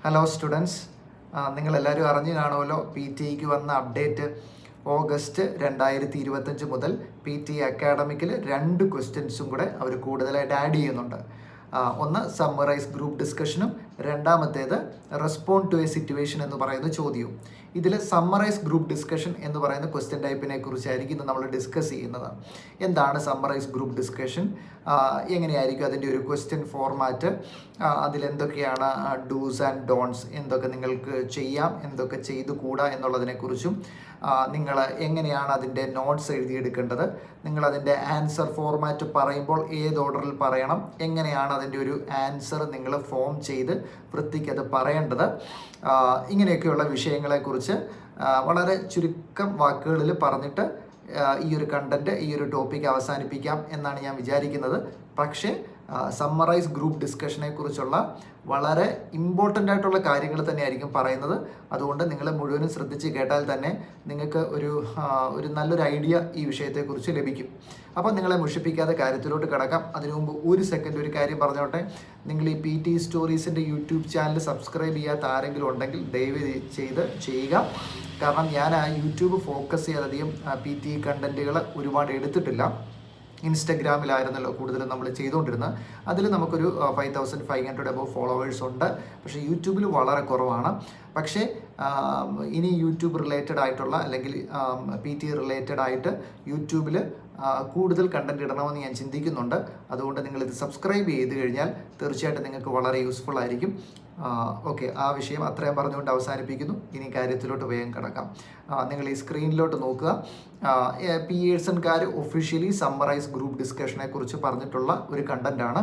Hello students, നിങ്ങളെല്ലാവരും അറിഞ്ഞു കാണുമല്ലോ പി ടി ഐക്ക് വന്ന അപ്ഡേറ്റ്. ഓഗസ്റ്റ് 2025 മുതൽ പി ടി അക്കാഡമിക്കിൽ 2 ക്വസ്റ്റ്യൻസും കൂടെ അവർ കൂടുതലായിട്ട് ആഡ് ചെയ്യുന്നുണ്ട്. ഒന്ന് സമ്മറൈസ് ഗ്രൂപ്പ് ഡിസ്കഷനും രണ്ടാമത്തേത് റെസ്പോണ്ട് ടു എ സിറ്റുവേഷൻ എന്ന് പറയുന്ന ചോദ്യവും. ഇതിൽ സമ്മറൈസ് ഗ്രൂപ്പ് ഡിസ്കഷൻ എന്ന് പറയുന്ന ക്വസ്റ്റ്യൻ ടൈപ്പിനെ കുറിച്ചായിരിക്കും ഇന്ന് നമ്മൾ ഡിസ്കസ് ചെയ്യുന്നത്. എന്താണ് സമ്മറൈസ് ഗ്രൂപ്പ് ഡിസ്കഷൻ, എങ്ങനെയായിരിക്കും അതിൻ്റെ ഒരു ക്വസ്റ്റ്യൻ ഫോർമാറ്റ്, അതിലെന്തൊക്കെയാണ് ഡൂസ് ആൻഡ് ഡോൺസ്, എന്തൊക്കെ നിങ്ങൾക്ക് ചെയ്യാം, എന്തൊക്കെ ചെയ്തു കൂടാ എന്നുള്ളതിനെക്കുറിച്ചും, നിങ്ങൾ എങ്ങനെയാണ് അതിൻ്റെ നോട്ട്സ് എഴുതിയെടുക്കേണ്ടത്, നിങ്ങളതിൻ്റെ ആൻസർ ഫോർമാറ്റ് പറയുമ്പോൾ ഏത് ഓർഡറിൽ പറയണം, എങ്ങനെയാണ് അതിൻ്റെ ഒരു ആൻസർ നിങ്ങൾ ഫോം ചെയ്ത് വൃത്തിക്ക് അത് പറയേണ്ടത്, ഇങ്ങനെയൊക്കെയുള്ള വിഷയങ്ങളെക്കുറിച്ച് വളരെ ചുരുക്കം വാക്കുകളിൽ പറഞ്ഞിട്ട് ഈ ഒരു കണ്ടൻറ്റ്, ഈ ഒരു ടോപ്പിക്ക് അവസാനിപ്പിക്കാം എന്നാണ് ഞാൻ വിചാരിക്കുന്നത്. പക്ഷേ സമ്മറൈസ് ഗ്രൂപ്പ് ഡിസ്കഷനെ കുറിച്ചുള്ള വളരെ ഇമ്പോർട്ടൻ്റ് ആയിട്ടുള്ള കാര്യങ്ങൾ തന്നെയായിരിക്കും പറയുന്നത്. അതുകൊണ്ട് നിങ്ങൾ മുഴുവനും ശ്രദ്ധിച്ച് കേട്ടാൽ തന്നെ നിങ്ങൾക്ക് ഒരു നല്ലൊരു ഐഡിയ ഈ വിഷയത്തെക്കുറിച്ച് ലഭിക്കും. അപ്പോൾ നിങ്ങളെ മുഷിപ്പിക്കാതെ കാര്യത്തിലോട്ട് കിടക്കാം. അതിനു മുമ്പ് ഒരു സെക്കൻഡ് ഒരു കാര്യം പറഞ്ഞോട്ടെ. നിങ്ങൾ ഈ പി ടി സ്റ്റോറീസിൻ്റെ യൂട്യൂബ് ചാനൽ സബ്സ്ക്രൈബ് ചെയ്യാത്ത ആരെങ്കിലും ഉണ്ടെങ്കിൽ ദയവ് ചെയ്ത് ചെയ്യുക. കാരണം ഞാൻ ആ യൂട്യൂബ് ഫോക്കസ് ചെയ്യാതധികം പി ടി കണ്ടൻറ്റുകൾ ഒരുപാട് എടുത്തിട്ടില്ല. ഇൻസ്റ്റഗ്രാമിലായിരുന്നല്ലോ കൂടുതലും നമ്മൾ ചെയ്തുകൊണ്ടിരുന്നത്. അതിൽ നമുക്കൊരു 5500 അബവ് ഫോളോവേഴ്സ് ഉണ്ട്. പക്ഷേ യൂട്യൂബിൽ വളരെ കുറവാണ്. പക്ഷേ ഇനി യൂട്യൂബ് റിലേറ്റഡ് ആയിട്ടുള്ള അല്ലെങ്കിൽ പി ടി റിലേറ്റഡ് ആയിട്ട് യൂട്യൂബിൽ കൂടുതൽ കണ്ടൻറ് ഇടണമെന്ന് ഞാൻ ചിന്തിക്കുന്നുണ്ട്. അതുകൊണ്ട് നിങ്ങളിത് സബ്സ്ക്രൈബ് ചെയ്ത് കഴിഞ്ഞാൽ തീർച്ചയായിട്ടും നിങ്ങൾക്ക് വളരെ യൂസ്ഫുൾ ആയിരിക്കും. ഓക്കെ, ആ വിഷയം അത്രയും പറഞ്ഞുകൊണ്ട് അവസാനിപ്പിക്കുന്നു. ഇനി കാര്യത്തിലോട്ട് വേഗം കിടക്കാം. നിങ്ങൾ ഈ സ്ക്രീനിലോട്ട് നോക്കുക. പിയേഴ്സൺകാർ ഒഫീഷ്യലി സമ്മറൈസ് ഗ്രൂപ്പ് ഡിസ്കഷനെ കുറിച്ച് പറഞ്ഞിട്ടുള്ള ഒരു കണ്ടൻറ്റാണ്.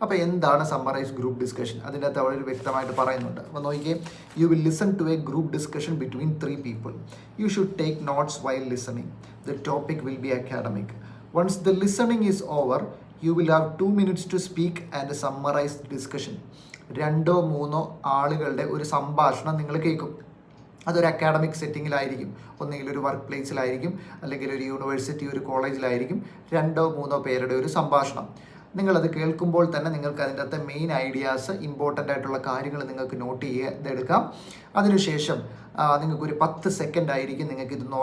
അപ്പോൾ എന്താണ് സമ്മറൈസ് ഗ്രൂപ്പ് ഡിസ്കഷൻ? അതിൻ്റെ അകത്ത് വളരെ വ്യക്തമായിട്ട് പറയുന്നുണ്ട്. അപ്പോൾ നോക്കിയേ, you will listen to a group discussion between 3 people. You should take notes while listening. The topic will be academic. Once the listening is over, you will have 2 minutes to speak and summarize the discussion. 2-3 ആളുകളുടെ ഒരു സംഭാഷണം നിങ്ങൾ കേൾക്കും. അതൊരു academic സെറ്റിങ്ങിലായിരിക്കും. ഒന്നുകിൽ ഒരു work പ്ലേസിലായിരിക്കും, അല്ലെങ്കിൽ ഒരു യൂണിവേഴ്സിറ്റി, ഒരു കോളേജിലായിരിക്കും. 2-3 പേരുടെ ഒരു സംഭാഷണം. നിങ്ങളത് കേൾക്കുമ്പോൾ തന്നെ നിങ്ങൾക്ക് അതിൻ്റെ അകത്തെ മെയിൻ ഐഡിയാസ്, ഇമ്പോർട്ടൻ്റ് ആയിട്ടുള്ള കാര്യങ്ങൾ നിങ്ങൾക്ക് നോട്ട് ചെയ്തെടുക്കാം. അതിനുശേഷം നിങ്ങൾക്കൊരു 10 സെക്കൻഡ് ആയിരിക്കും നിങ്ങൾക്ക് ഇതൊന്ന്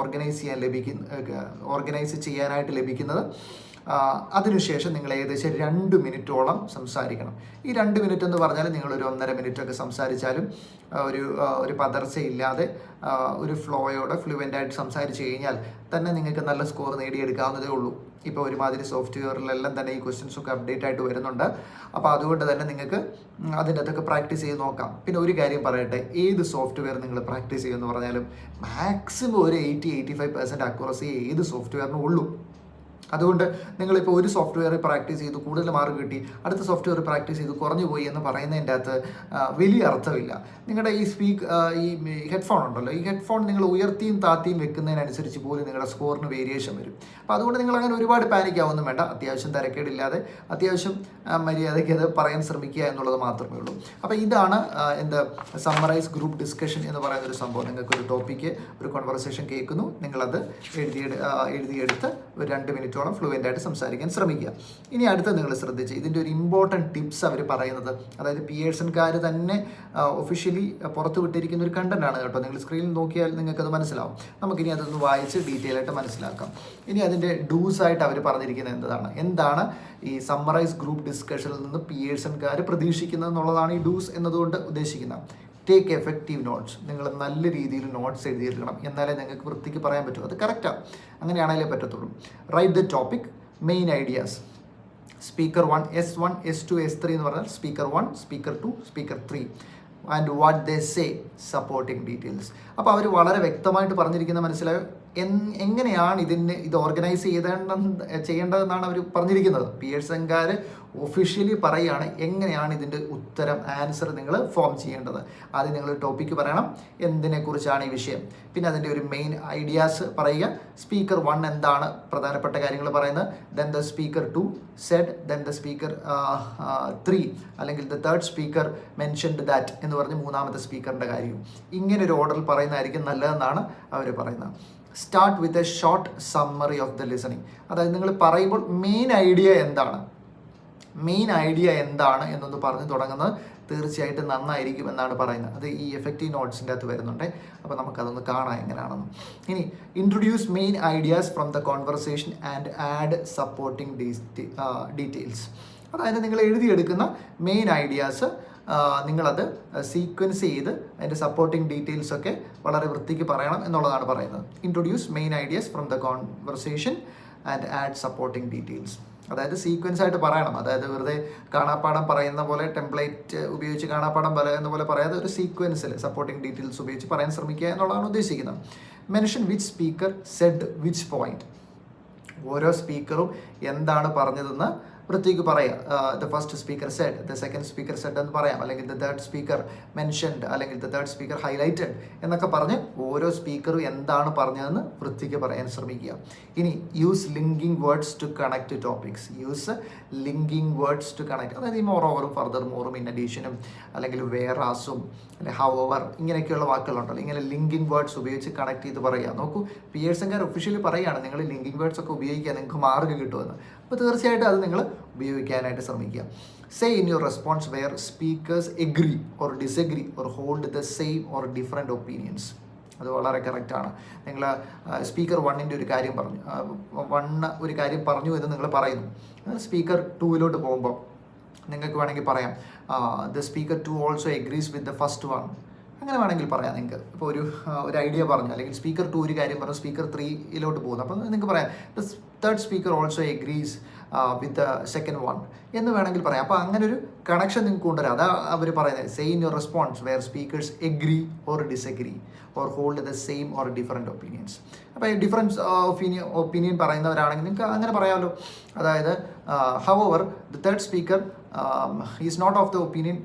ഓർഗനൈസ് ചെയ്യാനായിട്ട് ലഭിക്കുന്നത്. അതിനുശേഷം നിങ്ങൾ ഏകദേശം 2 മിനിറ്റോളം സംസാരിക്കണം. ഈ 2 മിനിറ്റ് എന്ന് പറഞ്ഞാൽ നിങ്ങളൊരു 1.5 മിനിറ്റൊക്കെ സംസാരിച്ചാലും ഒരു പതർച്ചയില്ലാതെ ഒരു ഫ്ലുവൻ്റായിട്ട് സംസാരിച്ച് കഴിഞ്ഞാൽ തന്നെ നിങ്ങൾക്ക് നല്ല സ്കോർ നേടിയെടുക്കാവുന്നതേ ഉള്ളൂ. ഇപ്പോൾ ഒരുമാതിരി സോഫ്റ്റ്വെയറിലെല്ലാം തന്നെ ഈ ക്വസ്റ്റ്യൻസൊക്കെ അപ്ഡേറ്റ് ആയിട്ട് വരുന്നുണ്ട്. അപ്പോൾ അതുകൊണ്ട് തന്നെ നിങ്ങൾക്ക് അതിൻ്റെ അകത്തൊക്കെ പ്രാക്ടീസ് ചെയ്ത് നോക്കാം. പിന്നെ ഒരു കാര്യം പറയട്ടെ, ഏത് സോഫ്റ്റ്വെയർ നിങ്ങൾ പ്രാക്ടീസ് ചെയ്യുമെന്ന് പറഞ്ഞാലും മാക്സിമം ഒരു 80-85% അക്യുറസി ഏത് സോഫ്റ്റ്വെയറിനും ഉള്ളൂ. അതുകൊണ്ട് നിങ്ങളിപ്പോൾ ഒരു സോഫ്റ്റ്വെയർ പ്രാക്ടീസ് ചെയ്തു കൂടുതൽ മാർക്ക് കിട്ടി, അടുത്ത സോഫ്റ്റ്വെയർ പ്രാക്ടീസ് ചെയ്തു കുറഞ്ഞു പോയി എന്ന് പറയുന്നതിൻ്റെ അകത്ത് വലിയ അർത്ഥമില്ല. നിങ്ങളുടെ ഈ ഹെഡ്ഫോൺ ഉണ്ടല്ലോ, ഈ ഹെഡ്ഫോൺ നിങ്ങൾ ഉയർത്തിയും താത്തിയും വെക്കുന്നതിനനുസരിച്ച് പോലും നിങ്ങളുടെ സ്കോറിന് വേരിയേഷൻ വരും. അപ്പോൾ അതുകൊണ്ട് നിങ്ങൾ അങ്ങനെ ഒരുപാട് പാനിക്കാവൊന്നും വേണ്ട. അത്യാവശ്യം തിരക്കേടില്ലാതെ അത്യാവശ്യം മര്യാദയ്ക്ക് അത് പറയാൻ ശ്രമിക്കുക എന്നുള്ളത് മാത്രമേ ഉള്ളൂ. അപ്പോൾ ഇതാണ് സമ്മറൈസ് ഗ്രൂപ്പ് ഡിസ്കഷൻ എന്ന് പറയുന്നൊരു സംഭവം. നിങ്ങൾക്കൊരു ടോപ്പിക്ക്, ഒരു കോൺവെർസേഷൻ കേൾക്കുന്നു, നിങ്ങളത് എഴുതിയെടുത്ത് ഒരു 2 മിനിറ്റ് ഫ്ലുവൻ്റ് ആയിട്ട് സംസാരിക്കാൻ ശ്രമിക്കുക. ഇനി അടുത്ത നിങ്ങൾ ശ്രദ്ധിച്ച് ഇതിൻ്റെ ഒരു ഇമ്പോർട്ടൻറ്റ് ടിപ്സ് അവർ പറയുന്നത്, അതായത് പിയേഴ്സൺകാർ തന്നെ ഒഫീഷ്യലി പുറത്തു വിട്ടിരിക്കുന്ന ഒരു കണ്ടൻ്റാണ് കേട്ടോ. നിങ്ങൾ സ്ക്രീനിൽ നോക്കിയാൽ നിങ്ങൾക്കത് മനസ്സിലാവും. നമുക്കിനി അതൊന്ന് വായിച്ച് ഡീറ്റെയിൽ ആയിട്ട് മനസ്സിലാക്കാം. ഇനി അതിൻ്റെ ഡൂസ് ആയിട്ട് അവർ പറഞ്ഞിരിക്കുന്നത് എന്താണ് ഈ സമ്മറൈസ് ഗ്രൂപ്പ് ഡിസ്കഷനിൽ നിന്ന് പിയേഴ്സൺകാർ പ്രതീക്ഷിക്കുന്നത് എന്നുള്ളതാണ് ഈ ഡൂസ് എന്നതുകൊണ്ട് ഉദ്ദേശിക്കുന്നത്. Take effective notes. നിങ്ങൾ നല്ല രീതിയിൽ നോട്ട്സ് എഴുതിയെടുക്കണം. എന്നാലേ നിങ്ങൾക്ക് വൃത്തിക്ക് പറയാൻ പറ്റൂ. അത് കറക്റ്റാണ്, അങ്ങനെയാണെങ്കിലേ പറ്റത്തുള്ളൂ. Write the topic, main ideas. Speaker 1, S1, S2, S3 എന്ന് പറഞ്ഞാൽ speaker 1, speaker 2, speaker 3 and what they say, supporting details. അപ്പോൾ അവർ വളരെ വ്യക്തമായിട്ട് പറഞ്ഞിരിക്കുന്നത് മനസ്സിലായോ? എങ്ങനെയാണ് ഇത് ഓർഗനൈസ് ചെയ്യേണ്ടതെന്നാണ് അവർ പറഞ്ഞിരിക്കുന്നത്. പിയേഴ്സൺകാർ ഒഫീഷ്യലി പറയുകയാണ് എങ്ങനെയാണ് ഇതിൻ്റെ ആൻസർ നിങ്ങൾ ഫോം ചെയ്യേണ്ടത്. ആദ്യം നിങ്ങൾ ടോപ്പിക്ക് പറയണം, എന്തിനെക്കുറിച്ചാണ് ഈ വിഷയം, പിന്നെ അതിൻ്റെ ഒരു മെയിൻ ഐഡിയാസ് പറയുക. സ്പീക്കർ 1 എന്താണ് പ്രധാനപ്പെട്ട കാര്യങ്ങൾ പറയുന്നത്, then the speaker 2 said, then the speaker 3 അല്ലെങ്കിൽ the third speaker mentioned that എന്ന് പറഞ്ഞ് മൂന്നാമത്തെ സ്പീക്കറിൻ്റെ കാര്യവും. ഇങ്ങനെ ഒരു ഓർഡറിൽ പറയുന്നതായിരിക്കും നല്ലതെന്നാണ് അവർ പറയുന്നത്. Start with a short summary of the listening. അതായത് നിങ്ങൾ പറയുമ്പോൾ മെയിൻ ഐഡിയ എന്താണ്, മെയിൻ ഐഡിയ എന്താണ് എന്നൊന്ന് പറഞ്ഞു തുടങ്ങുന്നത് തീർച്ചയായിട്ടും നന്നായിരിക്കും എന്നാണ് പറയുന്നത്. അത് ഈ എഫക്റ്റീവ് നോട്ട്സിൻ്റെ അകത്ത് വരുന്നുണ്ട്. അപ്പോൾ നമുക്കതൊന്ന് കാണാം എങ്ങനെയാണെന്ന്. ഇനി introduce main ideas from the conversation and add supporting details. അതായത് നിങ്ങൾ എഴുതിയെടുക്കുന്ന മെയിൻ ഐഡിയാസ് നിങ്ങളത് സീക്വൻസ് ചെയ്ത് അതിൻ്റെ സപ്പോർട്ടിംഗ് ഡീറ്റെയിൽസ് ഒക്കെ വളരെ വൃത്തിക്ക് പറയണം എന്നുള്ളതാണ് പറയുന്നത്. Introduce main ideas from the conversation and add supporting details. അതായത് സീക്വൻസ് ആയിട്ട് പറയണം. അതായത് വെറുതെ കാണാപ്പാടം പറയുന്ന പോലെ ടെംപ്ലേറ്റ് ഉപയോഗിച്ച് കാണാപ്പാടം പറയുന്ന പോലെ പറയാതെ ഒരു സീക്വൻസിൽ സപ്പോർട്ടിംഗ് ഡീറ്റെയിൽസ് ഉപയോഗിച്ച് പറയാൻ ശ്രമിക്കുക എന്നുള്ളതാണ് ഉദ്ദേശിക്കുന്നത്. Mention which speaker said which point. ഓരോ സ്പീക്കറും എന്താണ് പറഞ്ഞതെന്ന് വൃത്തിക്ക് പറയാം. The first speaker said, the second speaker said എന്ന് പറയാം, അല്ലെങ്കിൽ ദ തേർഡ് സ്പീക്കർ മെൻഷൻഡ്, അല്ലെങ്കിൽ ദ തേർഡ് സ്പീക്കർ ഹൈലൈറ്റഡ് എന്നൊക്കെ പറഞ്ഞ് ഓരോ സ്പീക്കറും എന്താണ് പറഞ്ഞതെന്ന് വൃത്തിക്ക് പറയാൻ ശ്രമിക്കുക. ഇനി use linking words to connect topics. Use linking words to connect. അതായത് ഈ മോർ ഓവറും ഫർദർ മോറും ഇൻ അഡീഷനും അല്ലെങ്കിൽ വേറാസും അല്ലെങ്കിൽ ഹൗ ഓവർ ഇങ്ങനെയൊക്കെയുള്ള വാക്കുകളുണ്ടല്ലോ. ഇങ്ങനെ ലിങ്കിങ് വേർഡ്സ് ഉപയോഗിച്ച് കണക്ട് ചെയ്ത് പറയുക. നോക്കൂ, പിയേഴ്സൺകാർ ഒഫീഷ്യലി പറയുകയാണ് നിങ്ങൾ ലിങ്കിങ് വേർഡ്സ് ഒക്കെ ഉപയോഗിക്കുക, നിങ്ങൾക്ക് മാർക്ക് കിട്ടുമെന്ന്. അപ്പോൾ തീർച്ചയായിട്ടും അത് നിങ്ങൾ ഉപയോഗിക്കാനായിട്ട് ശ്രമിക്കുക. Say in your response where speakers agree or disagree or hold the same or different opinions. അത് വളരെ കറക്റ്റാണ്. നിങ്ങൾ സ്പീക്കർ വണ്ണിൻ്റെ ഒരു കാര്യം പറഞ്ഞു, ഒരു കാര്യം പറഞ്ഞു എന്ന് നിങ്ങൾ പറയുന്നു. സ്പീക്കർ ടൂവിലോട്ട് പോകുമ്പോൾ നിങ്ങൾക്ക് വേണമെങ്കിൽ പറയാം the speaker two also agrees with the first one. അങ്ങനെ വേണമെങ്കിൽ പറയാം നിങ്ങൾക്ക്. ഇപ്പോൾ ഒരു ഐഡിയ പറഞ്ഞു, അല്ലെങ്കിൽ സ്പീക്കർ ടു ഒരു കാര്യം പറഞ്ഞു, സ്പീക്കർ ത്രീയിലോട്ട് പോകുന്നു. അപ്പോൾ നിങ്ങൾക്ക് പറയാം the third speaker also agrees with the second one എന്ന് വേണമെങ്കിൽ പറയാം. അപ്പോൾ അങ്ങനെ ഒരു കണക്ഷൻ നിങ്ങൾക്ക് കൊണ്ടുവരാം. അതാ അവർ പറയുന്നത്. Say in your response where speakers agree or disagree or hold the same or different opinions. അപ്പോൾ ഡിഫറൻസ് ഒപ്പീനിയൻ പറയുന്നവരാണെങ്കിൽ നിങ്ങൾക്ക് അങ്ങനെ പറയാമല്ലോ. അതായത് however the third speaker is not of the opinion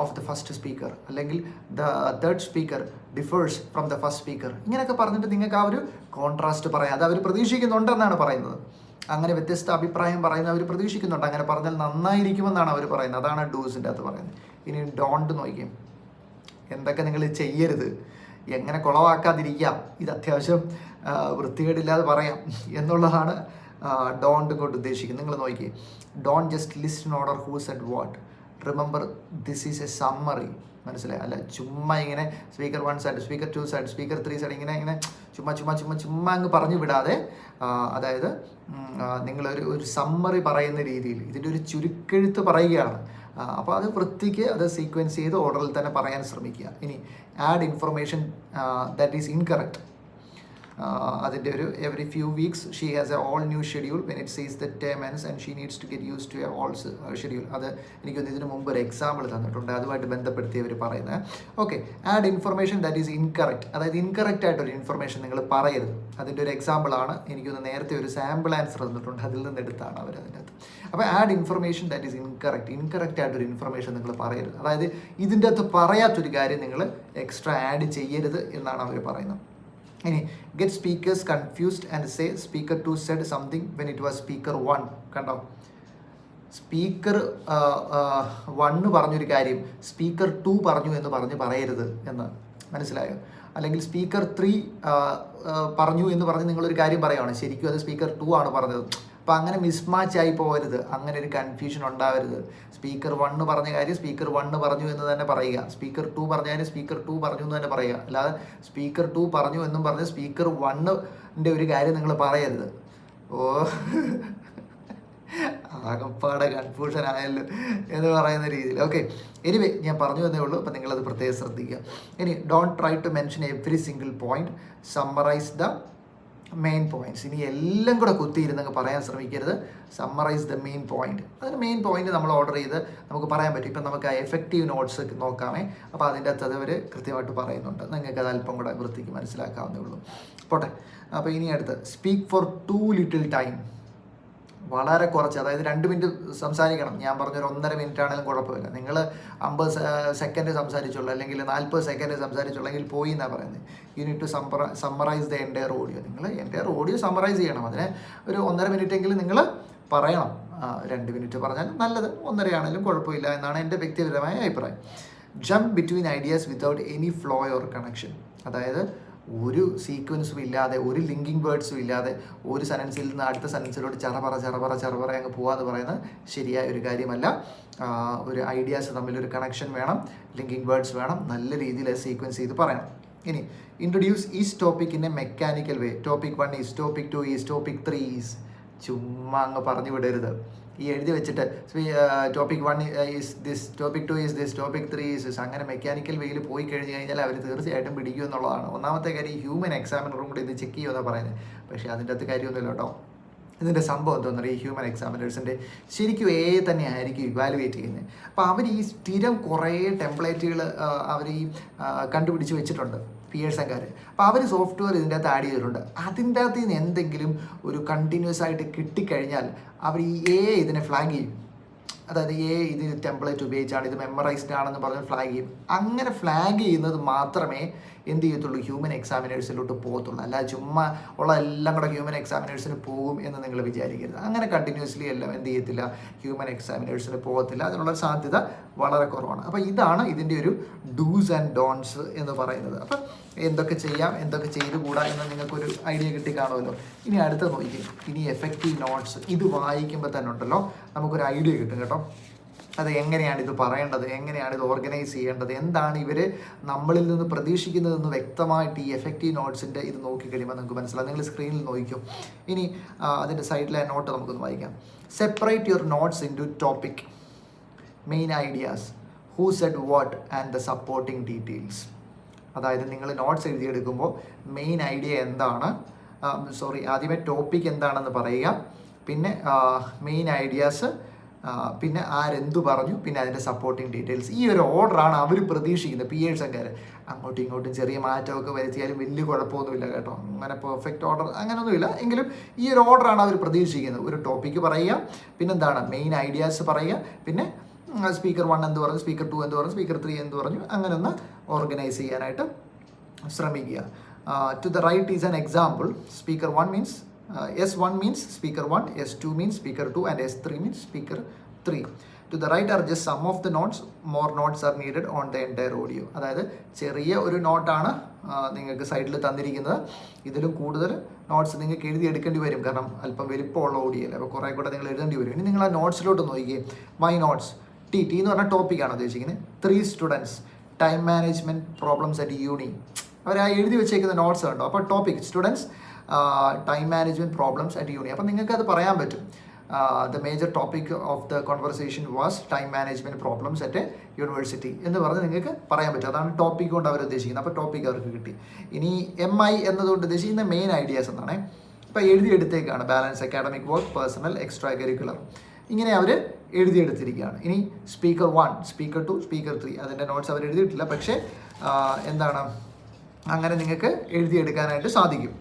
of the first speaker, അല്ലെങ്കിൽ the third speaker differs from the first speaker. ഇങ്ങനെയൊക്കെ പറഞ്ഞിട്ട് നിങ്ങൾക്ക് ആ ഒരു കോൺട്രാസ്റ്റ് പറയാം. അത് അവർ പ്രതീക്ഷിക്കുന്നുണ്ടെന്നാണ് പറയുന്നത്. അങ്ങനെ വ്യത്യസ്ത അഭിപ്രായം പറയുന്ന അവർ പ്രതീക്ഷിക്കുന്നുണ്ട്. അങ്ങനെ പറഞ്ഞാൽ നന്നായിരിക്കുമെന്നാണ് അവർ പറയുന്നത്. അതാണ് ഡൂസിൻ്റെ അകത്ത് പറയുന്നത്. ഇനി ഡോണ്ട് നോക്കിയും എന്തൊക്കെ നിങ്ങൾ ചെയ്യരുത്, എങ്ങനെ കുളവാക്കാതിരിക്കാം, ഇത് അത്യാവശ്യം വൃത്തികേടില്ലാതെ പറയാം എന്നുള്ളതാണ് ഡോണ്ട് കൊണ്ട് ഉദ്ദേശിക്കുന്നത്. നിങ്ങൾ നോക്കിയേ, don't just list in order who said what, remember this is a summary. മനസ്സിലായി? അല്ല ചുമ്മാ ഇങ്ങനെ speaker one said, speaker two said, speaker three said ഇങ്ങനെ ചുമ്മാ അങ്ങ് പറഞ്ഞു വിടാതെ, അതായത് നിങ്ങളൊരു സമ്മറി പറയുന്ന രീതിയിൽ ഇതിൻ്റെ ഒരു ചുരുക്കെഴുത്ത് പറയുകയാണ്. അപ്പോൾ അത് വൃത്തിക്ക് അത് സീക്വൻസ് ചെയ്ത് ഓർഡറിൽ തന്നെ പറയാൻ ശ്രമിക്കുക. ഇനി add information that is incorrect. അതിൻ്റെ ഒരു every few weeks she has a all new schedule when it sees the term ends and she needs to get use to a all schedule. അത് എനിക്കൊന്ന് ഇതിന് മുമ്പ് ഒരു എക്സാമ്പിൾ തന്നിട്ടുണ്ട്, അതുമായിട്ട് ബന്ധപ്പെടുത്തി അവർ പറയുന്നത്. Okay, add information that is incorrect. അതായത് ഇൻകറക്റ്റ് ആയിട്ടൊരു ഇൻഫർമേഷൻ നിങ്ങൾ പറയരുത്. അതിൻ്റെ ഒരു എക്സാമ്പിളാണ് എനിക്കൊന്ന് നേരത്തെ ഒരു സാമ്പിൾ ആൻസർ തന്നിട്ടുണ്ട്, അതിൽ നിന്ന് എടുത്താണ് അവർ അതിൻ്റെ അകത്ത്. അപ്പോൾ add information that is incorrect ആയിട്ടൊരു ഇൻഫർമേഷൻ നിങ്ങൾ പറയരുത്. അതായത് ഇതിൻ്റെ അകത്ത് പറയാത്തൊരു കാര്യം നിങ്ങൾ എക്സ്ട്രാ ആഡ് ചെയ്യരുത് എന്നാണ് അവർ പറയുന്നത്. ഇനി get speakers confused and say speaker two said something when it was speaker one. കണ്ടോ, സ്പീക്കർ വണ്ണ് പറഞ്ഞൊരു കാര്യം സ്പീക്കർ ടു പറഞ്ഞു എന്ന് പറയരുത് എന്ന് മനസ്സിലായോ? അല്ലെങ്കിൽ സ്പീക്കർ ത്രീ പറഞ്ഞു എന്ന് പറഞ്ഞ് നിങ്ങളൊരു കാര്യം പറയുകയാണ്, ശരിക്കും അത് സ്പീക്കർ ടു ആണ് പറഞ്ഞത്. അപ്പോൾ അങ്ങനെ മിസ്മാച്ച് ആയി പോകരുത്, അങ്ങനെ ഒരു കൺഫ്യൂഷൻ ഉണ്ടാവരുത്. സ്പീക്കർ വണ്ണ് പറഞ്ഞ കാര്യം സ്പീക്കർ വണ്ണ് പറഞ്ഞു എന്ന് തന്നെ പറയുക, സ്പീക്കർ ടു പറഞ്ഞാൽ സ്പീക്കർ ടു പറഞ്ഞു എന്ന് തന്നെ പറയുക. അല്ലാതെ സ്പീക്കർ ടു പറഞ്ഞു എന്നും പറഞ്ഞ് സ്പീക്കർ വണ്ണിൻ്റെ ഒരു കാര്യം നിങ്ങൾ പറയരുത്. ആകപ്പാടെ കൺഫ്യൂഷൻ ആയല്ലോ എന്ന് പറയുന്ന രീതിയിൽ. ഓക്കെ, എനിവേ ഞാൻ പറഞ്ഞു എന്നേ ഉള്ളൂ. അപ്പോൾ നിങ്ങളത് പ്രത്യേകം ശ്രദ്ധിക്കുക. ഇനി don't try to mention every single point, summarize the main points. ഇനി എല്ലാം കൂടെ കുത്തിയിരുന്നങ്ങ് പറയാൻ ശ്രമിക്കരുത്. Summarize the main point. അതിന് മെയിൻ പോയിന്റ് നമ്മൾ ഓർഡർ ചെയ്ത് നമുക്ക് പറയാൻ പറ്റും. ഇപ്പം നമുക്ക് ആ എഫക്റ്റീവ് നോട്ട്സ് നോക്കാമേ. അപ്പോൾ അതിൻ്റെ അകത്ത് അത് അവർ കൃത്യമായിട്ട് പറയുന്നുണ്ട്. നിങ്ങൾക്ക് അത് അല്പം കൂടെ വൃത്തിക്ക് മനസ്സിലാക്കാവുന്നേ ഉള്ളൂ. പോട്ടെ. അപ്പോൾ ഇനി അടുത്ത് speak for too little time. വളരെ കുറച്ച്, അതായത് 2 മിനിറ്റ് സംസാരിക്കണം. ഞാൻ പറഞ്ഞൊരു 1.5 മിനിറ്റ് ആണെങ്കിലും കുഴപ്പമില്ല. നിങ്ങൾ 50 സെക്കൻഡ് സംസാരിച്ചുള്ളൂ, അല്ലെങ്കിൽ 40 സെക്കൻഡ് സംസാരിച്ചുള്ളെങ്കിൽ പോയി എന്നാണ് പറയുന്നത്. You need to summarize the entire audio. നിങ്ങൾ എൻ്റയർ ഓഡിയോ സമ്മറൈസ് ചെയ്യണം. അതിന് ഒരു 1.5 മിനിറ്റെങ്കിലും നിങ്ങൾ പറയണം. 2 മിനിറ്റ് പറഞ്ഞാൽ നല്ലത്, 1.5 ആണെങ്കിലും കുഴപ്പമില്ല എന്നാണ് എൻ്റെ വ്യക്തിപരമായ അഭിപ്രായം. Jump between ideas without any flow or connection. അതായത് ഒരു സീക്വൻസും ഇല്ലാതെ, ഒരു ലിങ്കിങ് വേർഡ്സും ഇല്ലാതെ ഒരു സെനൻസിൽ നിന്ന് അടുത്ത സെനൻസിലോട്ട് ചറപറ അങ്ങ് പോകാന്ന് പറയുന്നത് ശരിയായ ഒരു കാര്യമല്ല. ഒരു ഐഡിയാസ് തമ്മിലൊരു കണക്ഷൻ വേണം, ലിങ്കിങ് വേർഡ്സ് വേണം, നല്ല രീതിയിൽ സീക്വൻസ് ചെയ്ത് പറയണം. ഇനി introduce is topic in A mechanical way. Topic 1 is, topic 2 is, topic 3 is. ചുമ്മാ അങ്ങ് പറഞ്ഞു വിടരുത്. ഈ എഴുതി വെച്ചിട്ട് topic 1 is this, topic 2 is this, topic 3 is this, അങ്ങനെ മെക്കാനിക്കൽ വേയിൽ പോയി കഴിഞ്ഞാൽ അവർ തീർച്ചയായിട്ടും പിടിക്കും എന്നുള്ളതാണ്. ഒന്നാമത്തെ കാര്യം, ഹ്യൂമൻ എക്സാമിനറും കൂടി ഇത് ചെക്ക് ചെയ്യുമെന്നാണ് പറയുന്നത്. പക്ഷേ അതിൻ്റെ അകത്ത് കാര്യമൊന്നുമില്ല കേട്ടോ. ഇതിൻ്റെ സംഭവം എന്താണെന്ന് ഈ ഹ്യൂമൻ എക്സാമിനേഴ്സിൻ്റെ ശരിക്കും തന്നെ ആയിരിക്കും ഇവാലുവേറ്റ് ചെയ്യുന്നത്. അപ്പോൾ അവർ ഈ സ്ഥിരം കുറേ ടെംപ്ലേറ്റുകൾ അവർ ഈ കണ്ടുപിടിച്ച് വെച്ചിട്ടുണ്ട് പിയേഴ്സൻകാർ. അപ്പോൾ അവർ സോഫ്റ്റ്വെയർ ഇതിൻ്റെ അകത്ത് ആഡ് ചെയ്തിട്ടുണ്ട്. അതിൻ്റെ അകത്ത് നിന്ന് എന്തെങ്കിലും ഒരു കണ്ടിന്യൂസ് ആയിട്ട് കിട്ടിക്കഴിഞ്ഞാൽ അവർ ഈ ഇതിനെ ഫ്ലാഗ് ചെയ്യും. അതായത് ഇത് ടെംപ്ലേറ്റ് ഉപയോഗിച്ചാണ്, ഇത് മെമ്മറൈസ്ഡ് ആണെന്ന് പറഞ്ഞ് ഫ്ലാഗ് ചെയ്യും. അങ്ങനെ ഫ്ലാഗ് ചെയ്യുന്നത് മാത്രമേ എന്ത് ചെയ്യത്തുള്ളൂ, ഹ്യൂമൻ എക്സാമിനേഴ്സിലോട്ട് പോകത്തുള്ളൂ. അല്ല ചുമ്മാ ഉള്ള എല്ലാം കൂടെ ഹ്യൂമൻ എക്സാമിനേഴ്സിന് പോകും എന്ന് നിങ്ങൾ വിചാരിക്കരുത്. അങ്ങനെ കണ്ടിന്യൂസ്ലി എല്ലാം എന്ത് ചെയ്യത്തില്ല, ഹ്യൂമൻ എക്സാമിനേഴ്സിന് പോകത്തില്ല. അതിനുള്ള സാധ്യത വളരെ കുറവാണ്. അപ്പോൾ ഇതാണ് ഇതിൻ്റെ ഒരു ഡൂസ് ആൻഡ് ഡോൺസ് എന്ന് പറയുന്നത്. അപ്പം എന്തൊക്കെ ചെയ്യാം, എന്തൊക്കെ ചെയ്തുകൂടാ എന്ന് നിങ്ങൾക്കൊരു ഐഡിയ കിട്ടി കാണുമല്ലോ. ഇനി അടുത്ത നോക്കി, ഇനി എഫക്റ്റീവ് നോട്ട്സ്. ഇത് വായിക്കുമ്പോൾ തന്നെ ഉണ്ടല്ലോ നമുക്കൊരു ഐഡിയ കിട്ടും കേട്ടോ. അത് എങ്ങനെയാണ് ഇത് പറയേണ്ടത്, എങ്ങനെയാണ് ഇത് ഓർഗനൈസ് ചെയ്യേണ്ടത്, എന്താണ് ഇവർ നമ്മളിൽ നിന്ന് പ്രതീക്ഷിക്കുന്നതെന്ന് വ്യക്തമായിട്ട് ഈ എഫക്റ്റീവ് നോട്ട്സിൻ്റെ ഇത് നോക്കിക്കഴിയുമ്പോൾ നിങ്ങൾക്ക് മനസ്സിലാവും. നിങ്ങൾ സ്ക്രീനിൽ നോക്കിക്കും. ഇനി അതിൻ്റെ സൈഡിലെ നോട്ട് നമുക്കൊന്ന് വായിക്കാം. Separate your notes into topic, main ideas, who said what and the supporting details. അതായത് നിങ്ങൾ നോട്ട്സ് എഴുതിയെടുക്കുമ്പോൾ മെയിൻ ഐഡിയ എന്താണ്, ആദ്യമേ ടോപ്പിക് എന്താണെന്ന് പറയുക, പിന്നെ മെയിൻ ഐഡിയാസ്, പിന്നെ ആരെന്തു പറഞ്ഞു, പിന്നെ അതിൻ്റെ സപ്പോർട്ടിങ് ഡീറ്റെയിൽസ്. ഈ ഒരു ഓർഡറാണ് അവർ പ്രതീക്ഷിക്കുന്നത് പിയേഴ്സൻകാർ. അങ്ങോട്ടും ഇങ്ങോട്ടും ചെറിയ മാറ്റമൊക്കെ വരുത്തിയാലും വലിയ കുഴപ്പമൊന്നുമില്ല കേട്ടോ. അങ്ങനെ പെർഫെക്റ്റ് ഓർഡർ അങ്ങനെയൊന്നുമില്ല. എങ്കിലും ഈ ഒരു ഓർഡറാണ് അവർ പ്രതീക്ഷിക്കുന്നത്. ഒരു ടോപ്പിക്ക് പറയുക, പിന്നെന്താണ് മെയിൻ ഐഡിയാസ് പറയുക, പിന്നെ സ്പീക്കർ 1 എന്ത് പറഞ്ഞു, സ്പീക്കർ 2 എന്ത് പറഞ്ഞു, സ്പീക്കർ 3 എന്ത് പറഞ്ഞു, അങ്ങനെ ഒന്ന് ഓർഗനൈസ് ചെയ്യാനായിട്ട് ശ്രമിക്കുക. To the right is an example. Speaker 1 means S1 means speaker 1, S2 means speaker 2, and S3 means speaker 3. To the right are just some of the notes. More notes are needed on the entire audio. അതായത് ചെറിയ ഒരു നോട്ടാണ് നിങ്ങൾക്ക് സൈഡിൽ തന്നിരിക്കുന്നത്. ഇതിലും കൂടുതൽ notes നിങ്ങൾക്ക് എഴുതിയെടുക്കേണ്ടി വരും, കാരണം അല്പം വലിപ്പമുള്ള ഓഡിയോ അല്ലേ. അപ്പോൾ കുറേ കൂടെ നിങ്ങൾ എഴുതേണ്ടി വരും. ഇനി നിങ്ങൾ ആ നോട്ട്സിലോട്ട് നോക്കിയേ. മൈ നോട്ട്സ്, ടി എന്ന് പറഞ്ഞാൽ ടോപ്പിക്കാണ് ഉദ്ദേശിക്കുന്നത്. 3 students, time management problems at uni. അവർ ആ എഴുതി വെച്ചേക്കുന്ന നോട്ട്സ് കണ്ടോ. അപ്പോൾ topic students, time management problems at uni. അപ്പം നിങ്ങൾക്ക് അത് പറയാൻ പറ്റും. The major topic of the conversation was time management problems at university എന്ന് പറഞ്ഞ് നിങ്ങൾക്ക് പറയാൻ പറ്റും. അതാണ് ടോപ്പിക് കൊണ്ട് അവർ ഉദ്ദേശിക്കുന്നത്. അപ്പോൾ ടോപ്പിക് അവർക്ക് കിട്ടി. ഇനി MI എന്നതുകൊണ്ട് ഉദ്ദേശിക്കുന്ന മെയിൻ ഐഡിയാസ് എന്നാണ്. ഇപ്പോൾ എഴുതിയെടുത്തേക്കാണ് balance, academic work, personal, extracurricular. ഇങ്ങനെ അവർ എഴുതിയെടുത്തിരിക്കുകയാണ്. ഇനി സ്പീക്കർ 1, സ്പീക്കർ 2, സ്പീക്കർ 3 അതിൻ്റെ നോട്ട്സ് അവർ എഴുതിയിട്ടില്ല. പക്ഷേ എന്താണ്, അങ്ങനെ നിങ്ങൾക്ക് എഴുതിയെടുക്കാനായിട്ട് സാധിക്കും.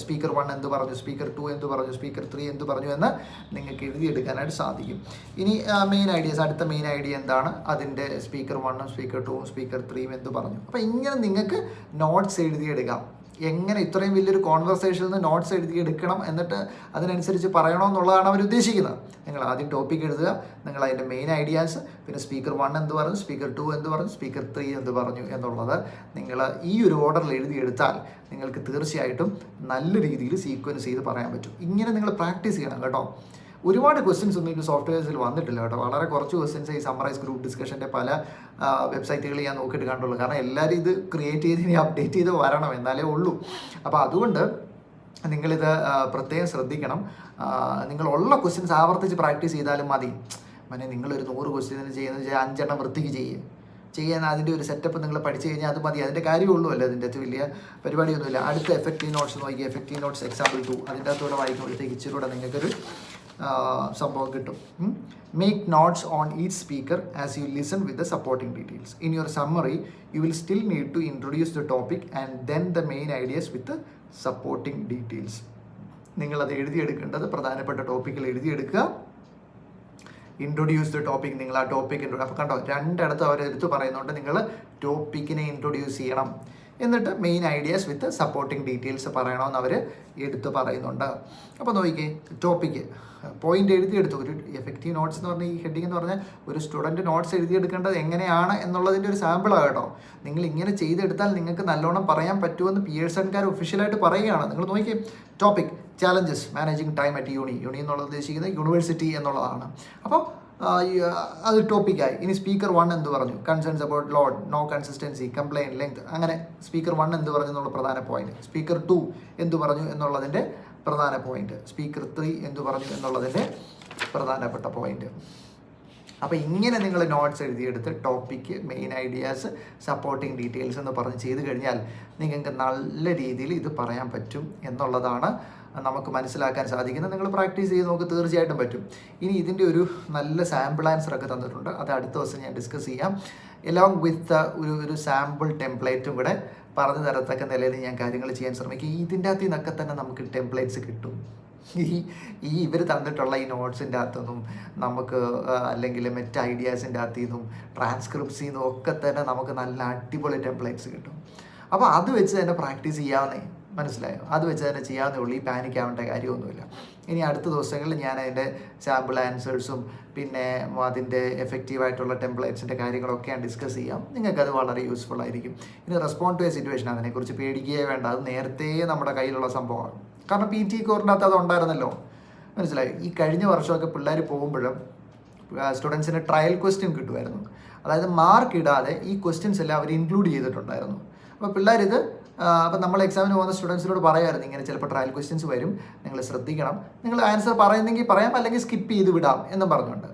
സ്പീക്കർ 1 എന്ത് പറഞ്ഞു, സ്പീക്കർ 2 എന്ത് പറഞ്ഞു, സ്പീക്കർ 3 എന്ത് പറഞ്ഞു എന്ന് നിങ്ങൾക്ക് എഴുതിയെടുക്കാനായിട്ട് സാധിക്കും. ഇനി മെയിൻ ഐഡിയാസ്, അടുത്ത മെയിൻ ഐഡിയ എന്താണ്, അതിൻ്റെ സ്പീക്കർ 1ഉം സ്പീക്കർ 2ഉം സ്പീക്കർ 3ഉം എന്ത് പറഞ്ഞു. അപ്പോൾ ഇങ്ങനെ നിങ്ങൾക്ക് നോട്ട്സ് എഴുതിയെടുക്കാം. എങ്ങനെ ഇത്രയും വലിയൊരു കോൺവെർസേഷനിൽ നിന്ന് നോട്ട്സ് എഴുതിയെടുക്കണം, എന്നിട്ട് അതിനനുസരിച്ച് പറയണമെന്നുള്ളതാണ് അവർ ഉദ്ദേശിക്കുന്നത്. നിങ്ങൾ ആദ്യം ടോപ്പിക് എഴുതുക, നിങ്ങൾ അതിൻ്റെ മെയിൻ ഐഡിയാസ്, പിന്നെ സ്പീക്കർ 1 എന്ത് പറഞ്ഞു, സ്പീക്കർ 2 എന്ത് പറഞ്ഞു, സ്പീക്കർ 3 എന്ത് പറഞ്ഞു എന്നുള്ളത് നിങ്ങൾ ഈ ഒരു ഓർഡറിൽ എഴുതിയെടുത്താൽ നിങ്ങൾക്ക് തീർച്ചയായിട്ടും നല്ല രീതിയിൽ സീക്വൻസ് ചെയ്ത് പറയാൻ പറ്റും. ഇങ്ങനെ നിങ്ങൾ പ്രാക്ടീസ് ചെയ്യണം കേട്ടോ. ഒരുപാട് ക്വസ്റ്റ്യൻസ് ഒന്നും എനിക്ക് സോഫ്റ്റ്വെയർസിൽ വന്നിട്ടില്ല കേട്ടോ. വളരെ കുറച്ച് ക്വസ്റ്റ്യൻസ് ഈ സമ്മറൈസ് ഗ്രൂപ്പ് ഡിസ്കഷൻ്റെ പല വെബ്സൈറ്റുകൾ ഞാൻ നോക്കിയിട്ട് കണ്ടുള്ളൂ. കാരണം എല്ലാവരും ഇത് ക്രിയേറ്റ് ചെയ്ത് ഇനി അപ്ഡേറ്റ് ചെയ്ത് വരണം, എന്നാലേ ഉള്ളൂ. അപ്പോൾ അതുകൊണ്ട് നിങ്ങളിത് പ്രത്യേകം ശ്രദ്ധിക്കണം. നിങ്ങളുള്ള ക്വസ്റ്റ്യൻസ് ആവർത്തിച്ച് പ്രാക്ടീസ് ചെയ്താലും മതി. നിങ്ങളൊരു 100 ക്വസ്റ്റ്യൻ ചെയ്യുന്നത് 5 എണ്ണം വൃത്തിക്ക് ചെയ്യാൻ അതിൻ്റെ ഒരു സെറ്റപ്പ് നിങ്ങൾ പഠിച്ചു കഴിഞ്ഞാൽ അത് മതി. അതിൻ്റെ കാര്യമുള്ളൂ അല്ലേ, അതിൻ്റെ അകത്ത് വലിയ പരിപാടിയൊന്നുമില്ല. അടുത്ത എഫക്റ്റീവ് നോട്ട്സ് നോക്കി, എഫക്റ്റീവ് നോട്ട്സ് എക്സാമ്പിൾ 2 അതിൻ്റെ അകത്തൂടെ വായിക്കുമ്പോഴത്തേക്ക് ഇച്ചിരൂടെ നിങ്ങൾക്കൊരു സംഭവം കിട്ടും. Make notes on each speaker as you listen with the supporting details. In your summary you will still need to introduce the topic and then the main ideas with supporting details. നിങ്ങളത് എഴുതിയെടുക്കേണ്ടത് പ്രധാനപ്പെട്ട ടോപ്പിക്കിൽ എഴുതിയെടുക്കുക. Introduce the topic, നിങ്ങൾ ആ topic അപ്പോൾ കണ്ടോ, രണ്ടിടത്ത് അവർ എടുത്ത് പറയുന്നുണ്ട് നിങ്ങൾ ടോപ്പിക്കിനെ ഇൻട്രൊഡ്യൂസ് ചെയ്യണം. എന്നിട്ട് മെയിൻ ഐഡിയാസ് വിത്ത് സപ്പോർട്ടിങ് ഡീറ്റെയിൽസ് പറയണമെന്ന് അവർ എടുത്ത് പറയുന്നുണ്ട്. അപ്പോൾ നോക്കിക്കേ, ടോപ്പിക്ക് പോയിന്റ് എഴുതിയെടുത്തു. ഒരു എഫക്റ്റീവ് നോട്ട്സ് എന്ന് പറഞ്ഞാൽ ഈ ഹെഡിങ് എന്ന് പറഞ്ഞാൽ ഒരു സ്റ്റുഡൻറ്റ് നോട്ട്സ് എഴുതിയെടുക്കേണ്ടത് എങ്ങനെയാണ് എന്നുള്ളതിൻ്റെ ഒരു സാമ്പിളാണ് കേട്ടോ. നിങ്ങൾ ഇങ്ങനെ ചെയ്തെടുത്താൽ നിങ്ങൾക്ക് നല്ലോണം പറയാൻ പറ്റുമെന്ന് പിയേഴ്സൺകാർ ഒഫീഷ്യലായിട്ട് പറയുകയാണ്. നിങ്ങൾ നോക്കിക്കേ, topic challenges managing time at uni എന്നുള്ളത് ഉദ്ദേശിക്കുന്നത് യൂണിവേഴ്സിറ്റി എന്നുള്ളതാണ്. അപ്പോൾ അത് ടോപ്പിക്കായി. ഇനി സ്പീക്കർ 1 എന്ത് പറഞ്ഞു, concerns about load, no consistency, complaint, length, അങ്ങനെ സ്പീക്കർ 1 എന്ത് പറഞ്ഞു എന്നുള്ള പ്രധാന പോയിന്റ്, സ്പീക്കർ 2 എന്ത് പറഞ്ഞു എന്നുള്ളതിൻ്റെ പ്രധാന പോയിന്റ്, സ്പീക്കർ 3 എന്ത് പറഞ്ഞു എന്നുള്ളതിൻ്റെ പ്രധാനപ്പെട്ട പോയിന്റ്. അപ്പോൾ ഇങ്ങനെ നിങ്ങൾ നോട്ട്സ് എഴുതിയെടുത്ത് topic, main ideas, supporting details എന്ന് പറഞ്ഞ് ചെയ്ത് കഴിഞ്ഞാൽ നിങ്ങൾക്ക് നല്ല രീതിയിൽ ഇത് പറയാൻ പറ്റും എന്നുള്ളതാണ് നമുക്ക് മനസ്സിലാക്കാൻ സാധിക്കുന്നത്. നിങ്ങൾ പ്രാക്ടീസ് ചെയ്ത് നോക്ക്, തീർച്ചയായിട്ടും പറ്റും. ഇനി ഇതിൻ്റെ ഒരു നല്ല സാമ്പിൾ ആൻസർ ഒക്കെ തന്നിട്ടുണ്ട്, അത് അടുത്ത ദിവസം ഞാൻ ഡിസ്കസ് ചെയ്യാം. എലോങ് വിത്ത് ഒരു സാമ്പിൾ ടെംപ്ലേറ്റും കൂടെ പറഞ്ഞു തരത്തക്ക നിലയിൽ ഞാൻ കാര്യങ്ങൾ ചെയ്യാൻ ശ്രമിക്കും. ഇതിൻ്റെ അകത്ത് നിന്നൊക്കെ തന്നെ നമുക്ക് ടെംപ്ലേറ്റ്സ് കിട്ടും. ഇവർ തന്നിട്ടുള്ള ഈ നോട്ട്സിൻ്റെ അകത്തുനിന്നും നമുക്ക്, അല്ലെങ്കിൽ മറ്റ് ഐഡിയാസിൻ്റെ അകത്തു നിന്നും, ട്രാൻസ്ക്രിപ്റ്റ്സിൽ നിന്നും ഒക്കെ തന്നെ നമുക്ക് നല്ല അടിപൊളി ടെംപ്ലേറ്റ്സ് കിട്ടും. അപ്പോൾ അത് വെച്ച് തന്നെ പ്രാക്ടീസ് ചെയ്യാവുന്നേ, മനസ്സിലായോ? അത് വെച്ച് തന്നെ ചെയ്യാവുന്നേ ഉള്ളൂ. ഈ പാനിക് ആവേണ്ട കാര്യമൊന്നുമില്ല. ഇനി അടുത്ത ദിവസങ്ങളിൽ ഞാൻ അതിൻ്റെ സാമ്പിൾ ആൻസേഴ്സും പിന്നെ അതിൻ്റെ എഫക്റ്റീവായിട്ടുള്ള ടെംപ്ലേറ്റ്സിൻ്റെ കാര്യങ്ങളൊക്കെ ഞാൻ ഡിസ്കസ് ചെയ്യാം. നിങ്ങൾക്കത് വളരെ യൂസ്ഫുൾ ആയിരിക്കും. ഇനി റെസ്പോണ്ട് ടു എ സിറ്റുവേഷൻ, അതിനെക്കുറിച്ച് പേടിക്കുകയേ വേണ്ട. അത് നേരത്തെ നമ്മുടെ കയ്യിലുള്ള സംഭവമാണ്. കാരണം PT കോറിൻ്റെ അകത്ത് അത് ഉണ്ടായിരുന്നല്ലോ, മനസ്സിലായി. ഈ കഴിഞ്ഞ വർഷമൊക്കെ പിള്ളേർ പോകുമ്പോഴും സ്റ്റുഡൻസിന് ട്രയൽ ക്വസ്റ്റ്യൻ കിട്ടുമായിരുന്നു. അതായത് മാർക്ക് ഇടാതെ ഈ ക്വസ്റ്റ്യൻസ് എല്ലാം അവർ ഇൻക്ലൂഡ് ചെയ്തിട്ടുണ്ടായിരുന്നു. അപ്പോൾ പിള്ളേരിത്, അപ്പോൾ നമ്മൾ എക്സാമിന് പോകുന്ന സ്റ്റുഡൻസിനോട് പറയുമായിരുന്നു, ഇങ്ങനെ ചിലപ്പോൾ ട്രയൽ ക്വസ്റ്റ്യൻസ് വരും, നിങ്ങൾ ശ്രദ്ധിക്കണം, നിങ്ങൾ ആൻസർ പറയുന്നെങ്കിൽ പറയാം, അല്ലെങ്കിൽ സ്കിപ്പ് ചെയ്ത് വിടാം എന്നും പറഞ്ഞുകൊണ്ട്.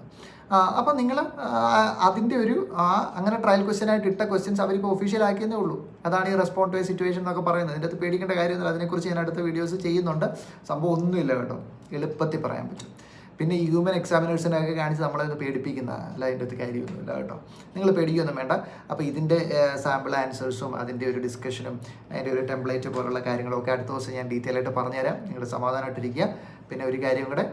അപ്പോൾ നിങ്ങൾ അതിൻ്റെ ഒരു അങ്ങനെ ട്രയൽ ക്വസ്റ്റ്യനായിട്ട് ഇട്ട ക്വസ്റ്റ്യൻസ് അവർക്ക് ഒഫീഷ്യൽ ആക്കിയെന്നേ ഉള്ളൂ. അതാണ് ഈ റെസ്പോണ്ട് ടു എ സിറ്റുവേഷൻ എന്നൊക്കെ പറയുന്നത്. ഇതിൻ്റെ അകത്ത് പേടിക്കേണ്ട കാര്യമൊന്നുമില്ല. അതിനെക്കുറിച്ച് ഞാൻ അടുത്ത വീഡിയോസ് ചെയ്യുന്നുണ്ട്. സംഭവം ഒന്നുമില്ല കേട്ടോ, എളുപ്പത്തിൽ പറയാൻ പറ്റും. പിന്നെ ഈ ഹ്യൂമൻ എക്സാമിനേഴ്സിനൊക്കെ കാണിച്ച് നമ്മളത് പേടിപ്പിക്കുന്ന അല്ല, അതിൻ്റെ അടുത്ത് കാര്യമൊന്നുമില്ല കേട്ടോ. നിങ്ങൾ പേടിക്കൊന്നും വേണ്ട. അപ്പോൾ ഇതിൻ്റെ സാമ്പിൾ ആൻസേഴ്സും അതിൻ്റെ ഒരു ഡിസ്കഷനും അതിൻ്റെ ഒരു ടെംപ്ലേറ്റ് പോലുള്ള കാര്യങ്ങളൊക്കെ അടുത്ത ദിവസം ഞാൻ ഡീറ്റെയിൽ ആയിട്ട് പറഞ്ഞുതരാം. നിങ്ങൾ സമാധാനമായിട്ടിരിക്കുക. പിന്നെ ഒരു കാര്യം കൂടെ,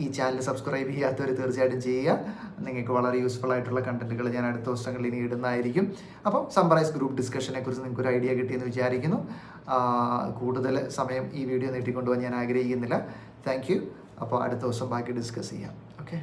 ഈ ചാനൽ സബ്സ്ക്രൈബ് ചെയ്യാത്തവർ തീർച്ചയായിട്ടും ചെയ്യുക. നിങ്ങൾക്ക് വളരെ യൂസ്ഫുൾ ആയിട്ടുള്ള കണ്ടന്റുകൾ ഞാൻ അടുത്ത ദിവസങ്ങളിൽ ഇനി ഇടുന്നതായിരിക്കും. അപ്പോൾ സമ്മറൈസ് ഗ്രൂപ്പ് ഡിസ്കഷനെ കുറിച്ച് നിങ്ങൾക്ക് ഒരു ഐഡിയ കിട്ടിയെന്ന് വിചാരിക്കുന്നു. കൂടുതൽ സമയം ഈ വീഡിയോ നീട്ടിക്കൊണ്ടുപോകാൻ ഞാൻ ആഗ്രഹിക്കുന്നില്ല. Thank you. അപ്പോൾ അടുത്ത ദിവസം ബാക്കി ഡിസ്കസ് ചെയ്യാം. ഓക്കെ.